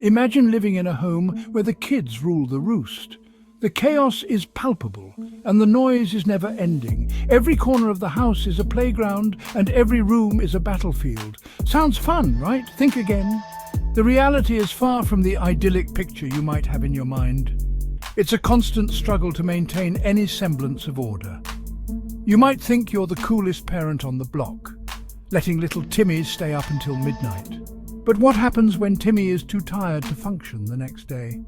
Imagine living in a home where the kids rule the roost. The chaos is palpable, and the noise is never ending. Every corner of the house is a playground, and every room is a battlefield. Sounds fun, right? Think again. The reality is far from the idyllic picture you might have in your mind. It's a constant struggle to maintain any semblance of order. You might think you're the coolest parent on the block, letting little Timmy stay up until midnight. But what happens when Timmy is too tired to function the next day?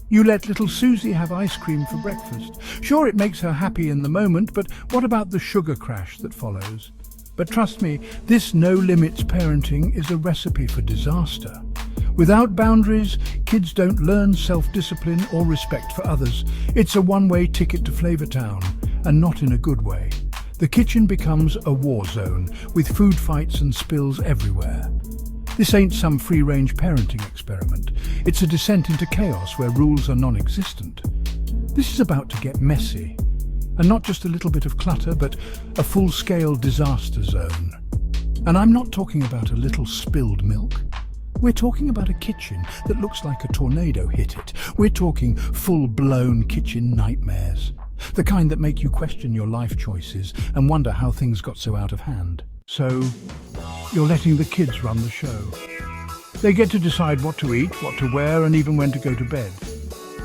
You let little Susie have ice cream for breakfast. Sure, it makes her happy in the moment, but what about the sugar crash that follows? But trust me, this no-limits parenting is a recipe for disaster. Without boundaries, kids don't learn self-discipline or respect for others. It's a one-way ticket to Flavor Town, and not in a good way. The kitchen becomes a war zone, with food fights and spills everywhere. This ain't some free-range parenting experiment. It's a descent into chaos where rules are non-existent. This is about to get messy. And not just a little bit of clutter, but a full-scale disaster zone. And I'm not talking about a little spilled milk. We're talking about a kitchen that looks like a tornado hit it. We're talking full-blown kitchen nightmares. The kind that make you question your life choices and wonder how things got so out of hand. So, you're letting the kids run the show. They get to decide what to eat, what to wear, and even when to go to bed.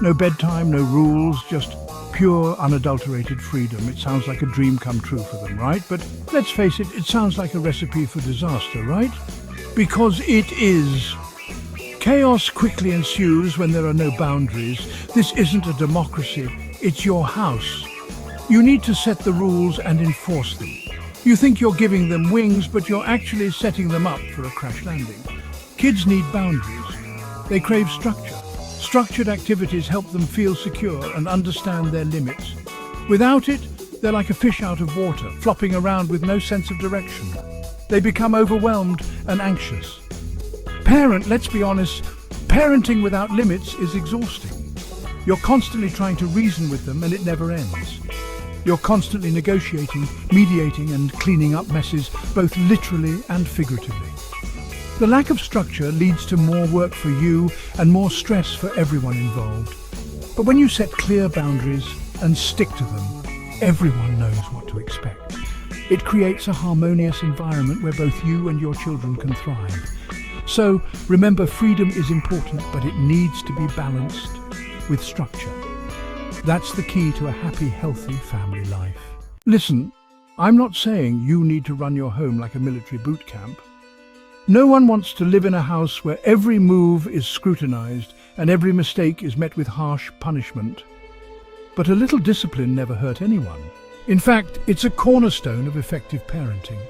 No bedtime, no rules, just pure, unadulterated freedom. It sounds like a dream come true for them, right? But let's face it, it sounds like a recipe for disaster, right? Because it is. Chaos quickly ensues when there are no boundaries. This isn't a democracy, it's your house. You need to set the rules and enforce them. You think you're giving them wings, but you're actually setting them up for a crash landing. Kids need boundaries. They crave structure. Structured activities help them feel secure and understand their limits. Without it, they're like a fish out of water, flopping around with no sense of direction. They become overwhelmed and anxious. Let's be honest, parenting without limits is exhausting. You're constantly trying to reason with them and it never ends. You're constantly negotiating, mediating and cleaning up messes, both literally and figuratively. The lack of structure leads to more work for you and more stress for everyone involved. But when you set clear boundaries and stick to them, everyone knows what to expect. It creates a harmonious environment where both you and your children can thrive. So remember, freedom is important, but it needs to be balanced with structure. That's the key to a happy, healthy family life. Listen, I'm not saying you need to run your home like a military boot camp. No one wants to live in a house where every move is scrutinized and every mistake is met with harsh punishment. But a little discipline never hurt anyone. In fact, it's a cornerstone of effective parenting.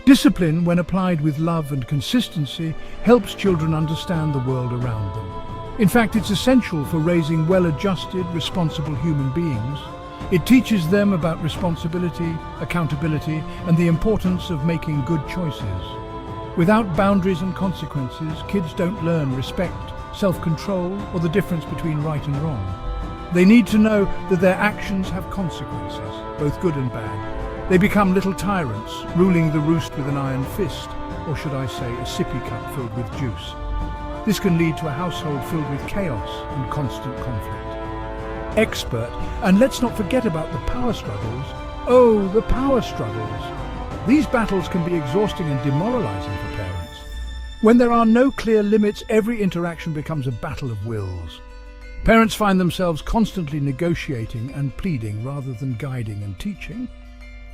Discipline, when applied with love and consistency, helps children understand the world around them. In fact, it's essential for raising well-adjusted, responsible human beings. It teaches them about responsibility, accountability, and the importance of making good choices. Without boundaries and consequences, kids don't learn respect, self-control, or the difference between right and wrong. They need to know that their actions have consequences, both good and bad. They become little tyrants, ruling the roost with an iron fist, or should I say, a sippy cup filled with juice. This can lead to a household filled with chaos and constant conflict. Expert, and let's not forget about the power struggles. Oh, the power struggles. These battles can be exhausting and demoralizing for parents. When there are no clear limits, every interaction becomes a battle of wills. Parents find themselves constantly negotiating and pleading rather than guiding and teaching.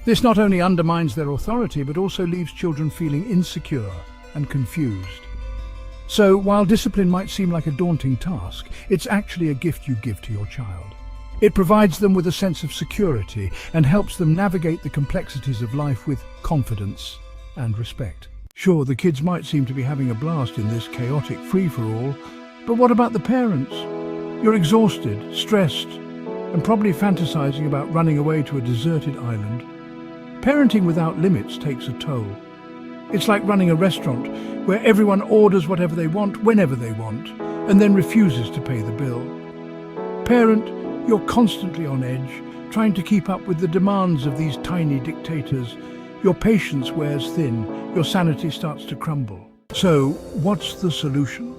This not only undermines their authority, but also leaves children feeling insecure and confused. So, while discipline might seem like a daunting task, it's actually a gift you give to your child. It provides them with a sense of security and helps them navigate the complexities of life with confidence and respect. Sure, the kids might seem to be having a blast in this chaotic free-for-all, but what about the parents? You're exhausted, stressed, and probably fantasizing about running away to a deserted island. Parenting without limits takes a toll. It's like running a restaurant where everyone orders whatever they want, whenever they want, and then refuses to pay the bill. Parent, you're constantly on edge, trying to keep up with the demands of these tiny dictators. Your patience wears thin, your sanity starts to crumble. So, what's the solution?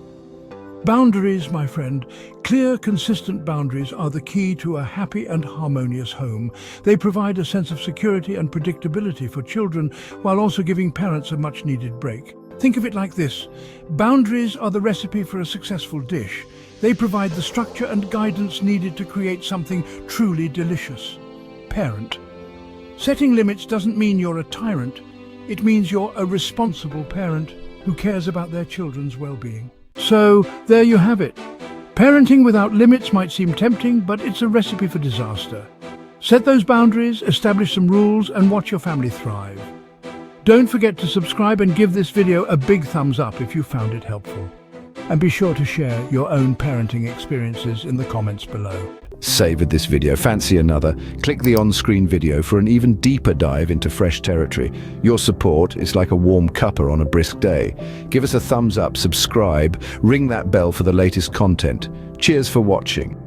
Boundaries, my friend. Clear, consistent boundaries are the key to a happy and harmonious home. They provide a sense of security and predictability for children while also giving parents a much-needed break. Think of it like this. Boundaries are the recipe for a successful dish. They provide the structure and guidance needed to create something truly delicious. Parent. Setting limits doesn't mean you're a tyrant. It means you're a responsible parent who cares about their children's well-being. So, there you have it. Parenting without limits might seem tempting, but it's a recipe for disaster. Set those boundaries, establish some rules, and watch your family thrive. Don't forget to subscribe and give this video a big thumbs up if you found it helpful. And be sure to share your own parenting experiences in the comments below. Savored this video? Fancy another? Click the on-screen video for an even deeper dive into fresh territory. Your support is like a warm cuppa on a brisk day. Give us a thumbs up, subscribe, ring that bell for the latest content. Cheers for watching.